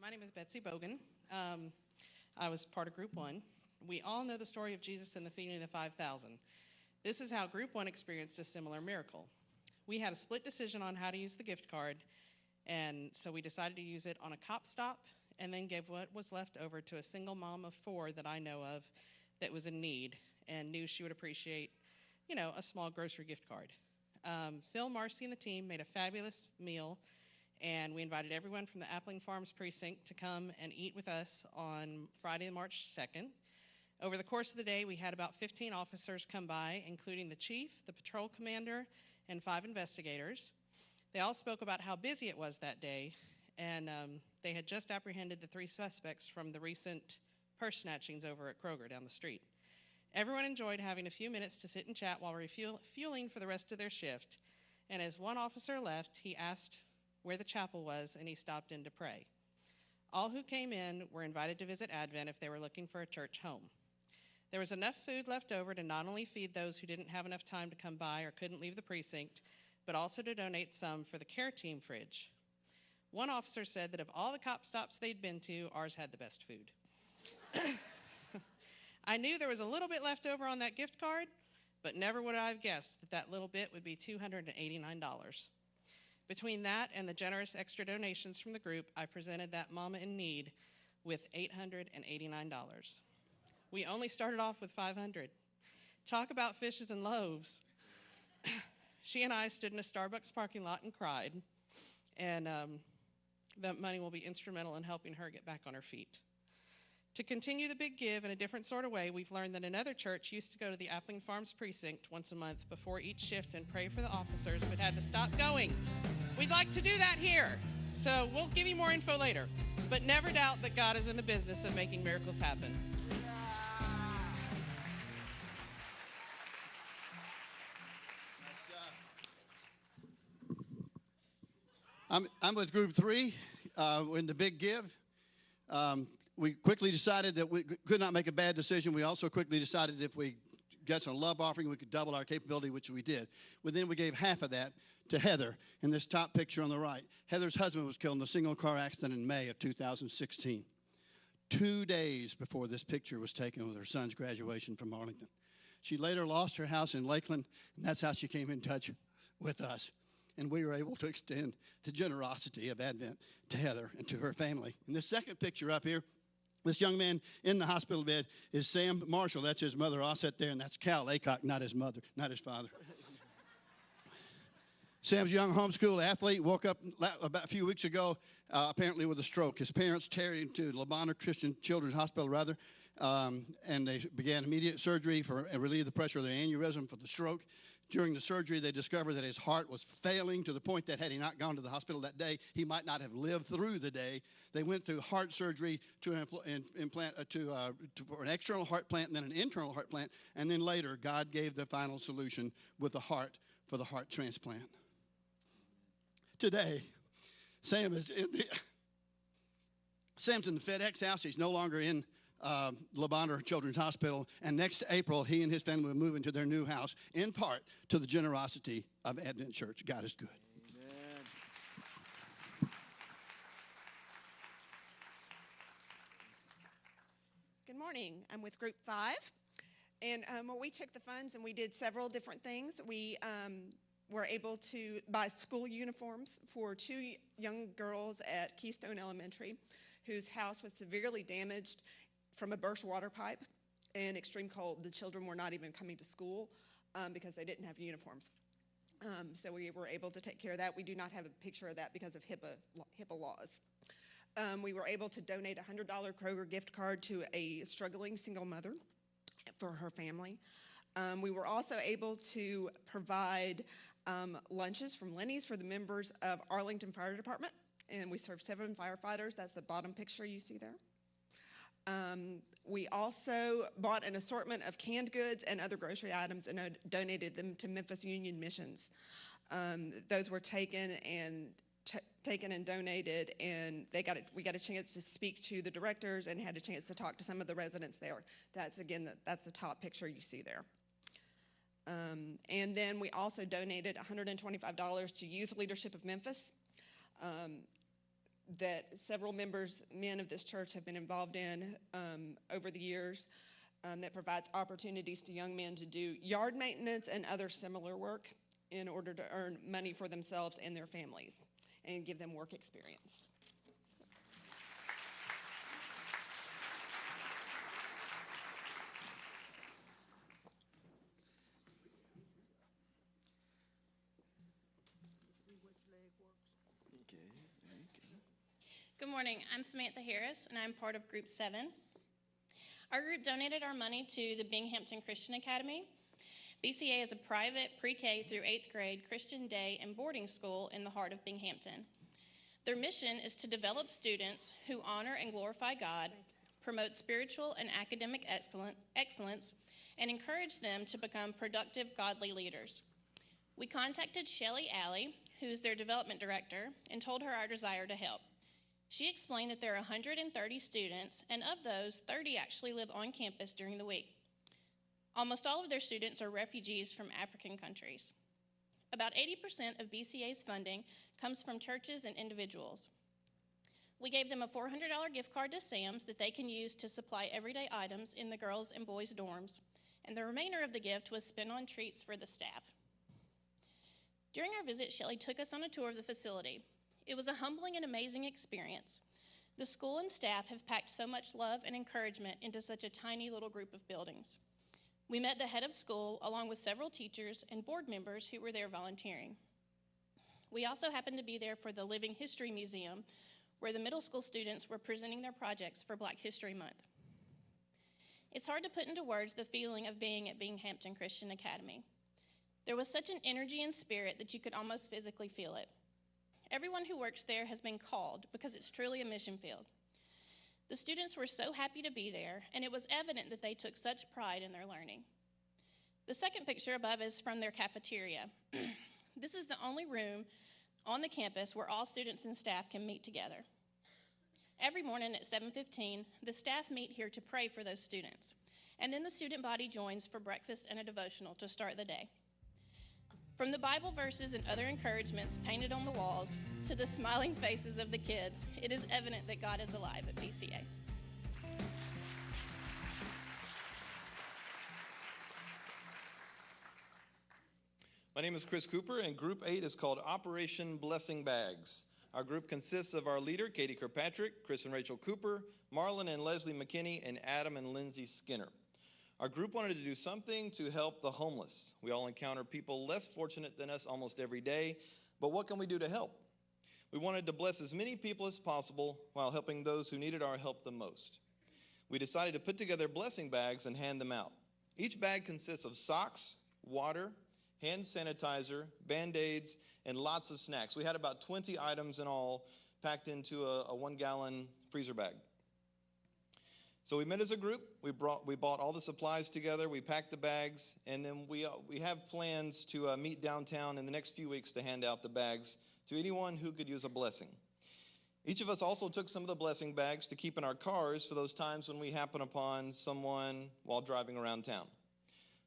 My name is Betsy Bogan. I was part of Group 1. We all know the story of Jesus and the feeding of the 5,000. This is how Group 1 experienced a similar miracle. We had a split decision on how to use the gift card, and so we decided to use it on a cop stop and then gave what was left over to a single mom of 4 that I know of that was in need and knew she would appreciate, a small grocery gift card. Phil, Marcy, and the team made a fabulous meal, and we invited everyone from the Appling Farms precinct to come and eat with us on Friday, March 2nd. Over the course of the day, we had about 15 officers come by, including the chief, the patrol commander, and 5 investigators. They all spoke about how busy it was that day, and they had just apprehended the 3 suspects from the recent purse snatchings over at Kroger down the street. Everyone enjoyed having a few minutes to sit and chat while refueling for the rest of their shift, and as one officer left, he asked where the chapel was, and he stopped in to pray. All who came in were invited to visit Advent if they were looking for a church home. There was enough food left over to not only feed those who didn't have enough time to come by or couldn't leave the precinct, but also to donate some for the care team fridge. One officer said that of all the cop stops they'd been to, ours had the best food. I knew there was a little bit left over on that gift card, but never would I have guessed that that little bit would be $289. Between that and the generous extra donations from the group, I presented that mama in need with $889. We only started off with $500. Talk about fishes and loaves. She and I stood in a Starbucks parking lot and cried, and that money will be instrumental in helping her get back on her feet. To continue the big give in a different sort of way, we've learned that another church used to go to the Appling Farms precinct once a month before each shift and pray for the officers, but had to stop going. We'd like to do that here, so we'll give you more info later. But never doubt that God is in the business of making miracles happen. I'm with Group 3 in the big give. We quickly decided that we could not make a bad decision. We also quickly decided if we got some love offering, we could double our capability, which we did. But then we gave half of that to Heather in this top picture on the right. Heather's husband was killed in a single car accident in May of 2016. 2 days before this picture was taken with her son's graduation from Arlington. She later lost her house in Lakeland, and that's how she came in touch with us. And we were able to extend the generosity of Advent to Heather and to her family. And this second picture up here, this young man in the hospital bed is Sam Marshall. That's his mother, all set there, and that's Cal Aycock, not his mother, not his father. Sam's a young homeschool athlete, woke up about a few weeks ago, apparently with a stroke. His parents carried him to Le Bonheur Christian Children's Hospital, and they began immediate surgery and relieve the pressure of the aneurysm for the stroke. During the surgery, they discovered that his heart was failing to the point that had he not gone to the hospital that day, he might not have lived through the day. They went through heart surgery to implant for an external heart plant and then an internal heart plant, and then later God gave the final solution with the heart for the heart transplant. Today, Sam's in the FedEx house. He's no longer in Le Bonheur Children's Hospital, and next April, he and his family will move into their new house, in part to the generosity of Advent Church. God is good. Amen. Good morning. I'm with Group 5, and we took the funds and we did several different things. We were able to buy school uniforms for 2 young girls at Keystone Elementary whose house was severely damaged from a burst water pipe and extreme cold. The children were not even coming to school because they didn't have uniforms. So we were able to take care of that. We do not have a picture of that because of HIPAA laws. We were able to donate a $100 Kroger gift card to a struggling single mother for her family. We were also able to provide lunches from Lenny's for the members of Arlington Fire Department, and we served 7 firefighters. That's the bottom picture you see there. We also bought an assortment of canned goods and other grocery items and donated them to Memphis Union Missions. Those were taken and donated, and we got a chance to speak to the directors and had a chance to talk to some of the residents there. That's the top picture you see there. And then we also donated $125 to Youth Leadership of Memphis. that several men of this church have been involved in over the years that provides opportunities to young men to do yard maintenance and other similar work in order to earn money for themselves and their families and give them work experience. Good morning. I'm Samantha Harris, and I'm part of Group 7. Our group donated our money to the Binghamton Christian Academy. BCA is a private pre-K through 8th grade Christian day and boarding school in the heart of Binghamton. Their mission is to develop students who honor and glorify God, promote spiritual and academic excellence, and encourage them to become productive, godly leaders. We contacted Shelly Alley, who is their development director, and told her our desire to help. She explained that there are 130 students, and of those, 30 actually live on campus during the week. Almost all of their students are refugees from African countries. About 80% of BCA's funding comes from churches and individuals. We gave them a $400 gift card to Sam's that they can use to supply everyday items in the girls' and boys' dorms, and the remainder of the gift was spent on treats for the staff. During our visit, Shelly took us on a tour of the facility. It was a humbling and amazing experience. The school and staff have packed so much love and encouragement into such a tiny little group of buildings. We met the head of school along with several teachers and board members who were there volunteering. We also happened to be there for the Living History Museum, where the middle school students were presenting their projects for Black History Month. It's hard to put into words the feeling of being at Binghamton Christian Academy. There was such an energy and spirit that you could almost physically feel it. Everyone who works there has been called because it's truly a mission field. The students were so happy to be there, and it was evident that they took such pride in their learning. The second picture above is from their cafeteria. This is the only room on the campus where all students and staff can meet together. Every morning at 7:15, the staff meet here to pray for those students, and then the student body joins for breakfast and a devotional to start the day. From the Bible verses and other encouragements painted on the walls to the smiling faces of the kids, it is evident that God is alive at BCA. My name is Chris Cooper, and Group 8 is called Operation Blessing Bags. Our group consists of our leader, Katie Kirkpatrick, Chris and Rachel Cooper, Marlon and Leslie McKinney, and Adam and Lindsay Skinner. Our group wanted to do something to help the homeless. We all encounter people less fortunate than us almost every day, but what can we do to help? We wanted to bless as many people as possible while helping those who needed our help the most. We decided to put together blessing bags and hand them out. Each bag consists of socks, water, hand sanitizer, Band-Aids, and lots of snacks. We had about 20 items in all packed into a 1-gallon freezer bag. So we met as a group, we bought all the supplies together, we packed the bags, and then we have plans to meet downtown in the next few weeks to hand out the bags to anyone who could use a blessing. Each of us also took some of the blessing bags to keep in our cars for those times when we happen upon someone while driving around town.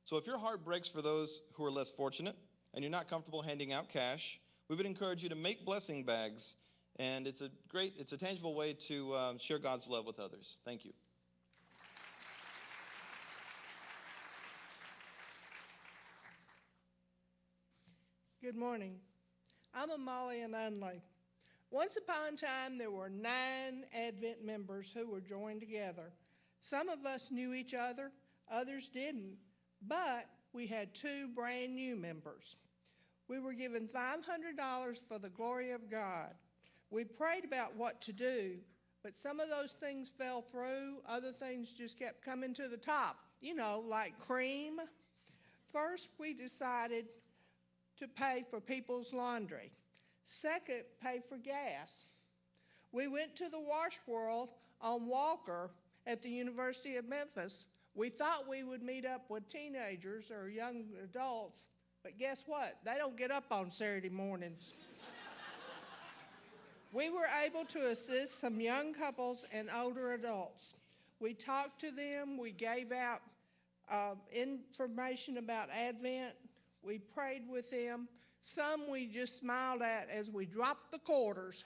So if your heart breaks for those who are less fortunate and you're not comfortable handing out cash, we would encourage you to make blessing bags, and it's a tangible way to share God's love with others. Thank you. Good morning. I'm Molly and Unley. Once upon a time, there were 9 Advent members who were joined together. Some of us knew each other, others didn't, but we had 2 brand new members. We were given $500 for the glory of God. We prayed about what to do, but some of those things fell through, other things just kept coming to the top, like cream. First, we decided to pay for people's laundry. Second, pay for gas. We went to the Wash World on Walker at the University of Memphis. We thought we would meet up with teenagers or young adults, but guess what? They don't get up on Saturday mornings. We were able to assist some young couples and older adults. We talked to them, we gave out information about Advent, we prayed with them. Some we just smiled at as we dropped the quarters.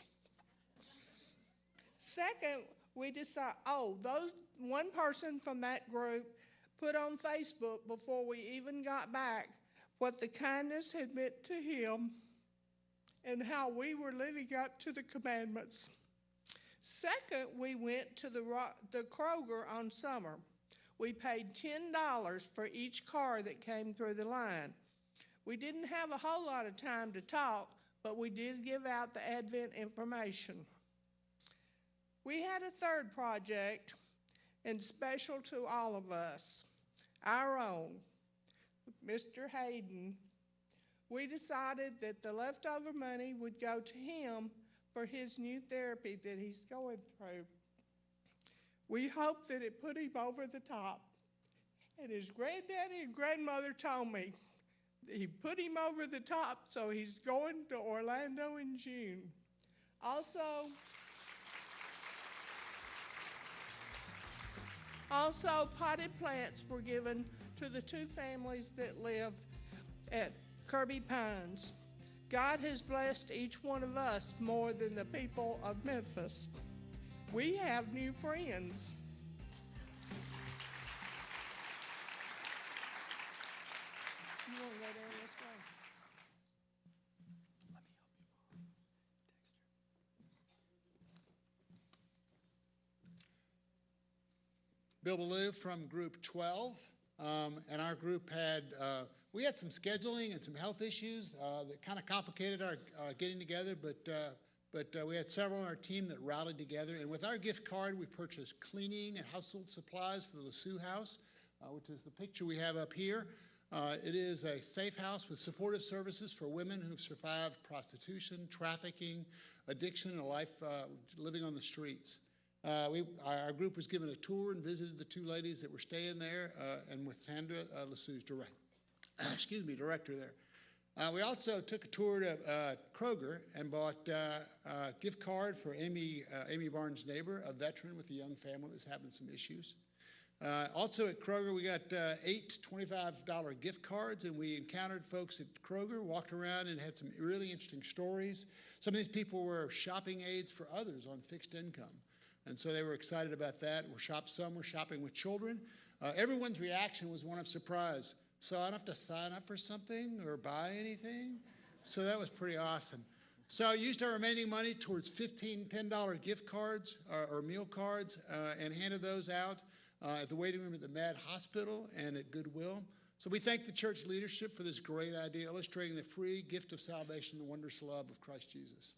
Second, we decided, one person from that group put on Facebook before we even got back what the kindness had meant to him and how we were living up to the commandments. Second, we went to the Kroger on Summer. We paid $10 for each car that came through the line. We didn't have a whole lot of time to talk, but we did give out the Advent information. We had a third project, and special to all of us, our own, Mr. Hayden. We decided that the leftover money would go to him for his new therapy that he's going through. We hope that it put him over the top. And his granddaddy and grandmother told me that he put him over the top, so he's going to Orlando in June. Also, potted plants were given to the 2 families that live at Kirby Pines. God has blessed each one of us more than the people of Memphis. We have new friends. You want to go down this way? Bill Ballou from Group 12, and our group we had some scheduling and some health issues that kind of complicated our getting together, but we had several on our team that rallied together, and with our gift card, we purchased cleaning and household supplies for the LeSue House, which is the picture we have up here. It is a safe house with supportive services for women who've survived prostitution, trafficking, addiction, and a life living on the streets. Our group was given a tour and visited the 2 ladies that were staying there, and with Sandra LeSue's director there. We also took a tour to Kroger and bought a gift card for Amy Barnes' neighbor, a veteran with a young family that was having some issues. Also at Kroger, we got 8 $25 gift cards, and we encountered folks at Kroger, walked around and had some really interesting stories. Some of these people were shopping aids for others on fixed income. And so they were excited about that. Some were shopping with children. Everyone's reaction was one of surprise. So I don't have to sign up for something or buy anything? So that was pretty awesome. So I used our remaining money towards $10 gift cards or meal cards and handed those out at the waiting room at the Mad Hospital and at Goodwill. So we thank the church leadership for this great idea, illustrating the free gift of salvation, the wondrous love of Christ Jesus.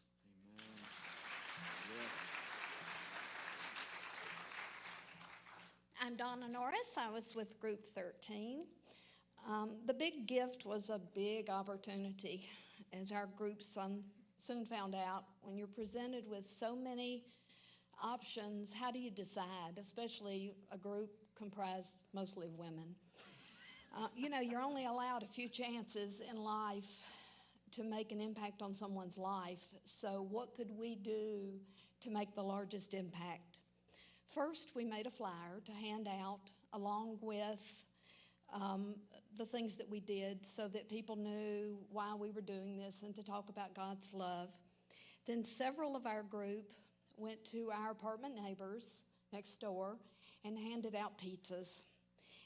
I'm Donna Norris. I was with Group 13. The big gift was a big opportunity. As our group soon found out, when you're presented with so many options, how do you decide, especially a group comprised mostly of women? You're only allowed a few chances in life to make an impact on someone's life. So what could we do to make the largest impact? First, we made a flyer to hand out along with the things that we did so that people knew why we were doing this and to talk about God's love. Then several of our group went to our apartment neighbors next door and handed out pizzas.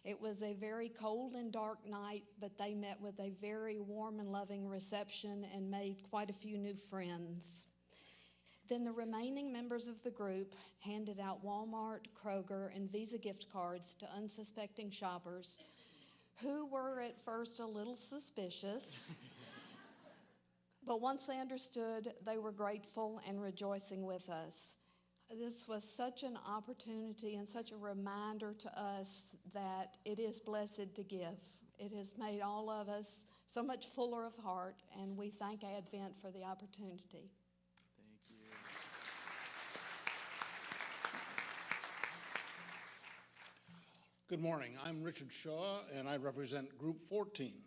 It was a very cold and dark night, but they met with a very warm and loving reception and made quite a few new friends. Then the remaining members of the group handed out Walmart, Kroger, and Visa gift cards to unsuspecting shoppers who were at first a little suspicious. But once they understood, they were grateful and rejoicing with us. This was such an opportunity and such a reminder to us that it is blessed to give. It has made all of us so much fuller of heart, and we thank Advent for the opportunity. Good morning. I'm Richard Shaw, and I represent Group 14.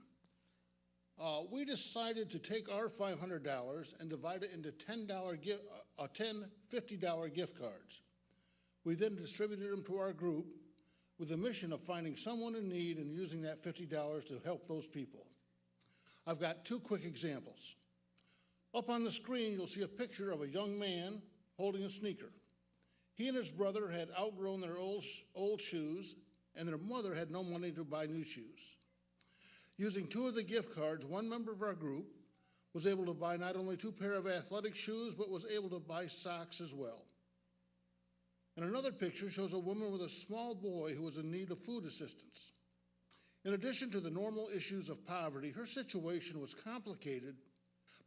We decided to take our $500 and divide it into 10 $50 gift cards. We then distributed them to our group with the mission of finding someone in need and using that $50 to help those people. I've got 2 quick examples. Up on the screen, you'll see a picture of a young man holding a sneaker. He and his brother had outgrown their old shoes, and their mother had no money to buy new shoes. Using 2 of the gift cards, one member of our group was able to buy not only 2 pair of athletic shoes, but was able to buy socks as well. And another picture shows a woman with a small boy who was in need of food assistance. In addition to the normal issues of poverty, her situation was complicated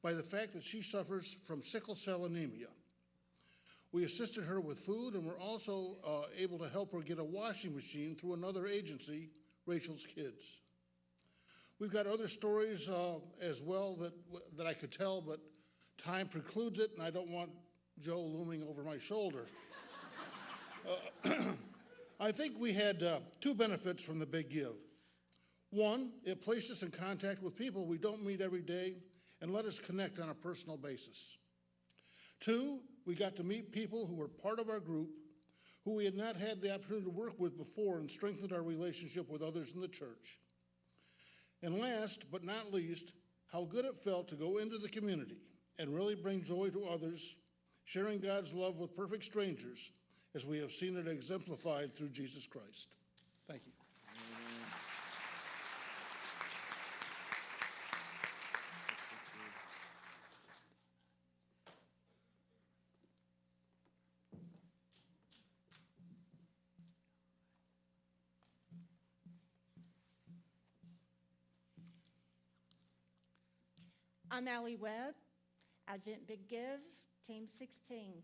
by the fact that she suffers from sickle cell anemia. We assisted her with food and were also able to help her get a washing machine through another agency, Rachel's Kids. We've got other stories as well that I could tell, but time precludes it, and I don't want Joe looming over my shoulder. I think we had 2 benefits from the Big Give. One, it placed us in contact with people we don't meet every day and let us connect on a personal basis. 2, we got to meet people who were part of our group who we had not had the opportunity to work with before and strengthened our relationship with others in the church. And last but not least, how good it felt to go into the community and really bring joy to others, sharing God's love with perfect strangers, as we have seen it exemplified through Jesus Christ. Thank you. I'm Allie Webb, Advent Big Give, Team 16.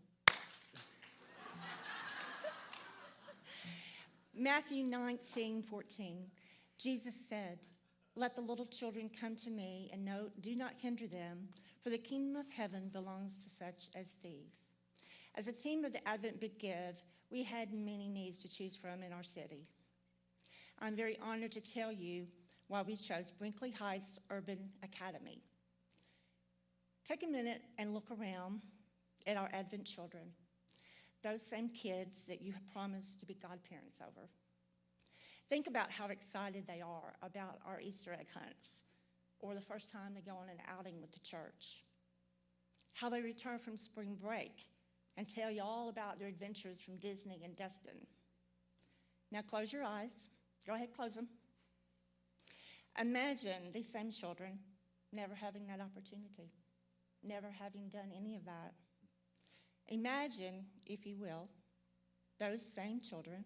Matthew 19:14. Jesus said, "Let the little children come to me, and do not hinder them, for the kingdom of heaven belongs to such as these." As a team of the Advent Big Give, we had many needs to choose from in our city. I'm very honored to tell you why we chose Brinkley Heights Urban Academy. Take a minute and look around at our Advent children, those same kids that you have promised to be godparents over. Think about how excited they are about our Easter egg hunts, or the first time they go on an outing with the church. How they return from spring break and tell you all about their adventures from Disney and Destin. Now close your eyes. Go ahead, close them. Imagine these same children never having that opportunity, never having done any of that. Imagine, if you will, those same children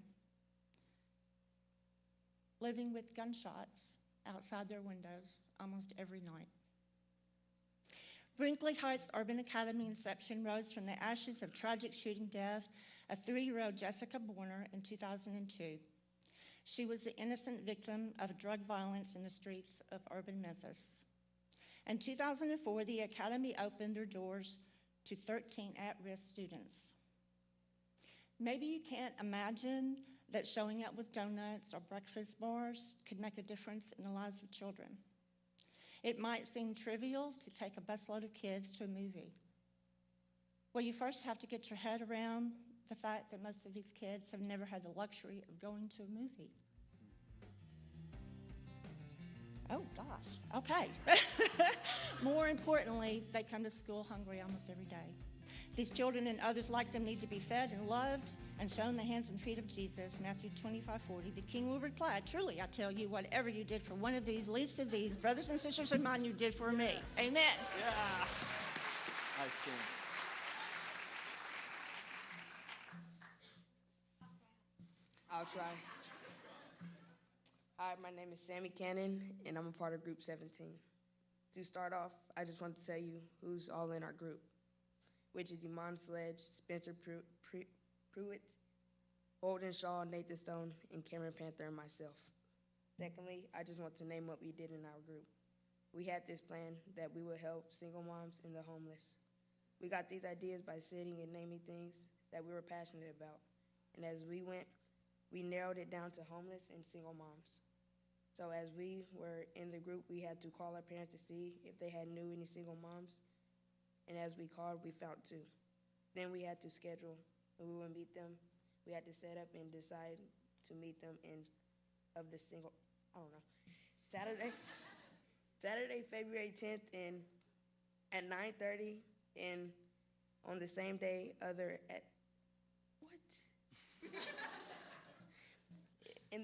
living with gunshots outside their windows almost every night. Brinkley Heights Urban Academy inception rose from the ashes of tragic shooting death of 3-year-old Jessica Borner in 2002. She was the innocent victim of drug violence in the streets of urban Memphis. In 2004, the Academy opened their doors to 13 at-risk students. Maybe you can't imagine that showing up with donuts or breakfast bars could make a difference in the lives of children. It might seem trivial to take a busload of kids to a movie. Well, you first have to get your head around the fact that most of these kids have never had the luxury of going to a movie. Oh, gosh, okay. More importantly, they come to school hungry almost every day. These children and others like them need to be fed and loved and shown the hands and feet of Jesus. Matthew 25:40, the King will reply, "Truly, I tell you, whatever you did for one of these, least of these, brothers and sisters of mine, you did for me." Amen. Yeah. I see. I'll try. Hi, my name is Sammy Cannon, and I'm a part of Group 17. To start off, I just want to tell you who's all in our group, which is Iman Sledge, Spencer Pruitt, Holden Shaw, Nathan Stone, and Cameron Panther, and myself. Secondly, I just want to name what we did in our group. We had this plan that we would help single moms and the homeless. We got these ideas by sitting and naming things that we were passionate about. And as we went, we narrowed it down to homeless and single moms. So as we were in the group, we had to call our parents to see if they had knew any single moms. And as we called, we found 2. Then we had to schedule when we would meet them. We had to set up and decide to meet them Saturday, February 10th at 9:30, and on the same day,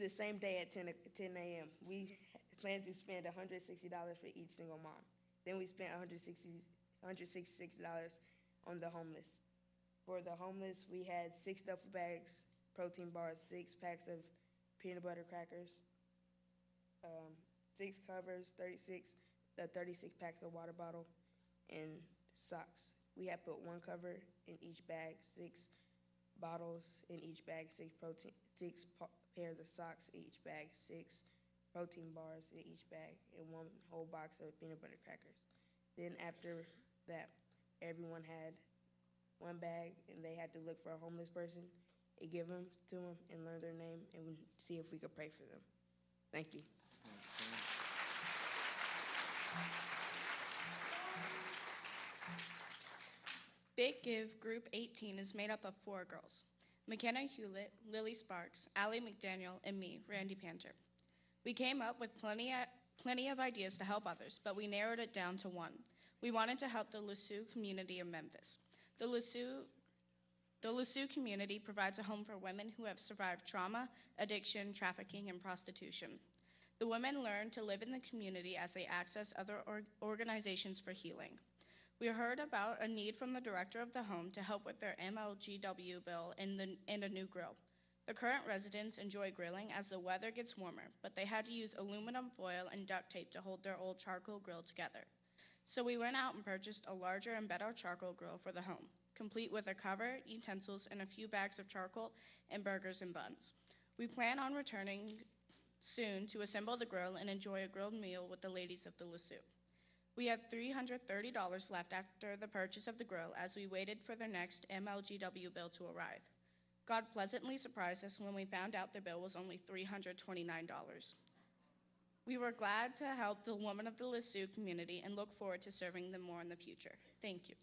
the same day at 10 a.m. We planned to spend $160 for each single mom. Then we spent $166 on the homeless. For the homeless, we had 6 duffel bags, protein bars, 6 packs of peanut butter crackers, 6 covers, 36 packs of water bottle, and socks. We had put 1 cover in each bag, 6 bottles in each bag, 6 pairs of socks in each bag, 6 protein bars in each bag, and 1 whole box of peanut butter crackers. Then after that, everyone had 1 bag, and they had to look for a homeless person and give them to them and learn their name and see if we could pray for them. Thank you. Big Give Group 18 is made up of 4 girls: McKenna Hewlett, Lily Sparks, Allie McDaniel, and me, Randy Panter. We came up with plenty of ideas to help others, but we narrowed it down to 1. We wanted to help the Lusue community of Memphis. The Lusue community provides a home for women who have survived trauma, addiction, trafficking, and prostitution. The women learn to live in the community as they access other organizations for healing. We heard about a need from the director of the home to help with their MLGW bill and a new grill. The current residents enjoy grilling as the weather gets warmer, but they had to use aluminum foil and duct tape to hold their old charcoal grill together. So we went out and purchased a larger and better charcoal grill for the home, complete with a cover, utensils, and a few bags of charcoal and burgers and buns. We plan on returning soon to assemble the grill and enjoy a grilled meal with the ladies of the Lusue. We had $330 left after the purchase of the grill as we waited for the next MLGW bill to arrive. God pleasantly surprised us when we found out the bill was only $329. We were glad to help the women of the Lusue community and look forward to serving them more in the future. Thank you.